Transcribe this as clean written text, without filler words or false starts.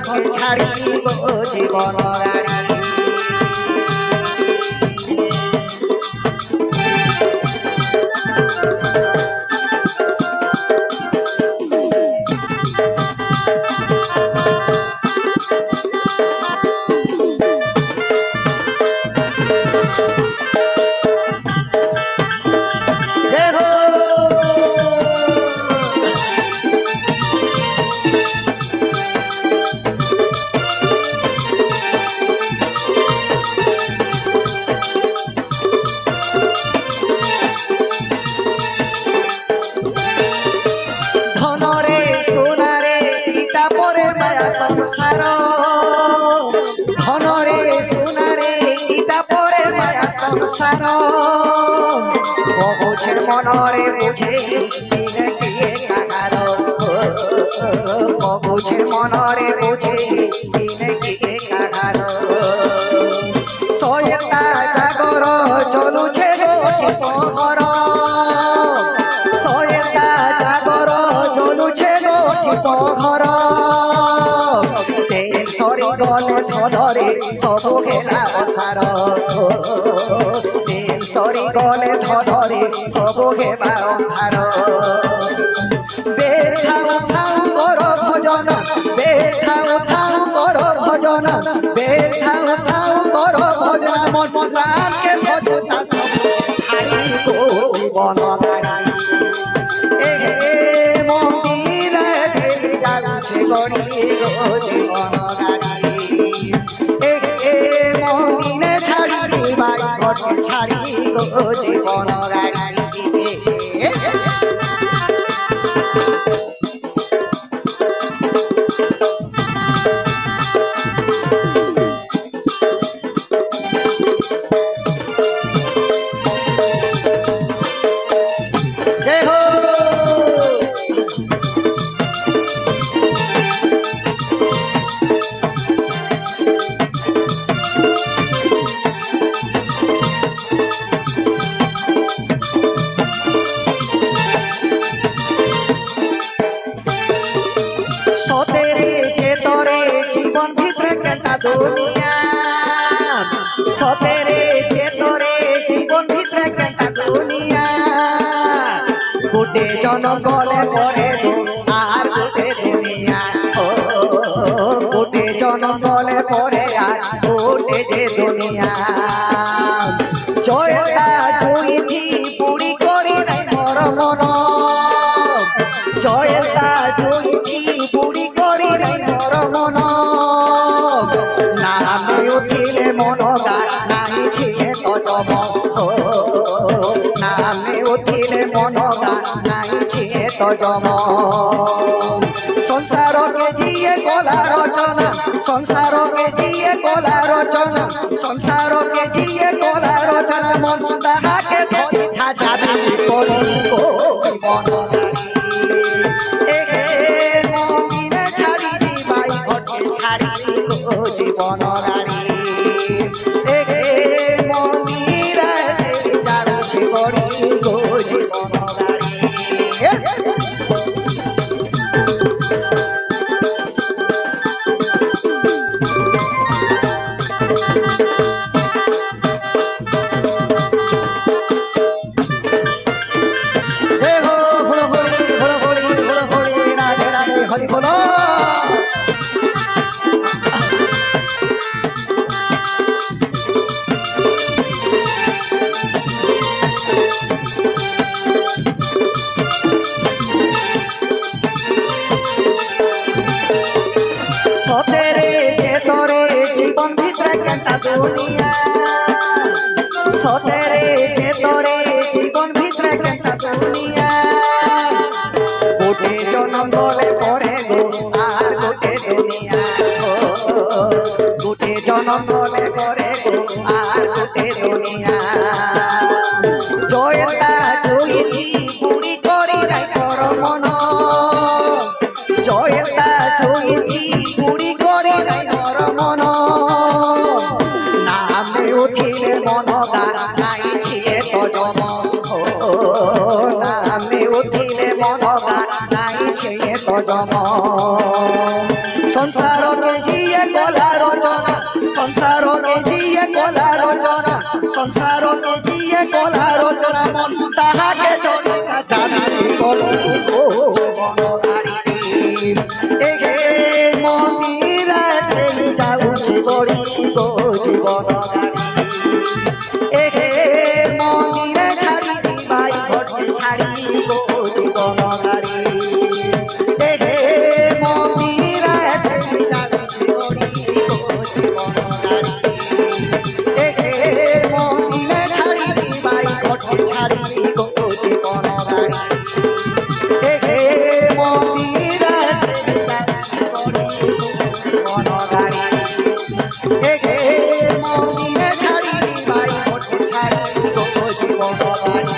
ঘটকে ছাড়ি গো জীবন গাড়ি বুঝে মনরে বুঝে দিনে দিয়ে কাকার বুঝে মনরে বুঝে দিনে দিয়ে কাকার সয়তা জাগর চলুছে পহর সয়তা জাগর চলুছে পহর তেল সরি গলে ধরে সবু গেলা বসার সরি গলে ধরে সবু হেবা অন্ধার বেঠাও ঠাও কর ভজন বেঠাও ঠাও কর ভজন বেঠাও ঠাও কর ভজন মন প্রাণকে ভজতা সব ছাড়ি গো জীবন গাড়ি এ মন্দিরে যাচ্ছে গড়ি গো জীবন গাড়ি এ মন্দিরে ছাড়ি বাই ঘটকে ছাড়ি গো জীবন গাড়ি সতেরে চেতরে জীবন ভিতরে কেটা দুনিয়া সতেরে চেতরে জীবন ভিতরে কেটা দুনিয়া গোটে জনম গলে পরে আর গোটে দুনিয়া গোটে জনম গলে পরে আর গোটে যে দুনিয়া জয়তা জয়িথি পুরি করি নাই মর মন জয়তা জয়িথি পুরি করি নাই মর মন নামে উঠিলে মন নাই ছিছে তজম নামে উঠিলে মন নাই ছিছে তজম সংসারকে জিয়ে কলা রচনা সংসারকে জিয়ে কলা রচনা সংসারকে জিয়ে কলা রচনা মন তাহাকে ধরি যাবি করি গো জীবন মন্দিরে ছাড়ি বাই ঘটকে ছাড়ি গো জীবন গাড়ি মন্দিরে যাচ্ছে গড়ি গো জীবন গাড়ি সতেরে চেতরে জীবন ভিতরে কেটা দুনিয়া সতেরে চেতরে জীবন ভিতরে কেটা দুনিয়া গোটে জনম গলে পরে গো আর গোটে দুনিয়া গোটে জনম গলে পরে গো আর গোটে দুনিয়া জয়তা জয়িথি পুরি করি নাই মর মন জয়তা জয়িথি পুরি করি নাই মর মন নামে উঠিলে মন নাই ছিয়ে তজম নামে উঠিলে মন নাই ছেড়ে তো জম সংসারকে জিয়ে কলা রচনা সংসারকে জিয়ে কলা রচনা সংসারকে জিয়ে কলা রচনা মন তাহাকে চলিতা যাবি বলো বনগাড়ি এগে মন্দিরাতে যাউছি গড়ি গো জীবনগাড়ি এগে মন্দিরে ছাড়ি ভাই ঘটে ছাড়ি গো জীবনগাড়ি এগে মন্দিরাতে যাউছি গড়ি গো জীবনগাড়ি এগে মন্দিরে ছাড়ি ভাই ঘটে ছাড়ি গো জীবনগাড়ি এগে মন্দিরাতে যাউছি গড়ি গো জীবনগাড়ি এগে মন্দিরে ছাড়ি ভাই ঘটে ছাড়ি গো জীবনগাড়ি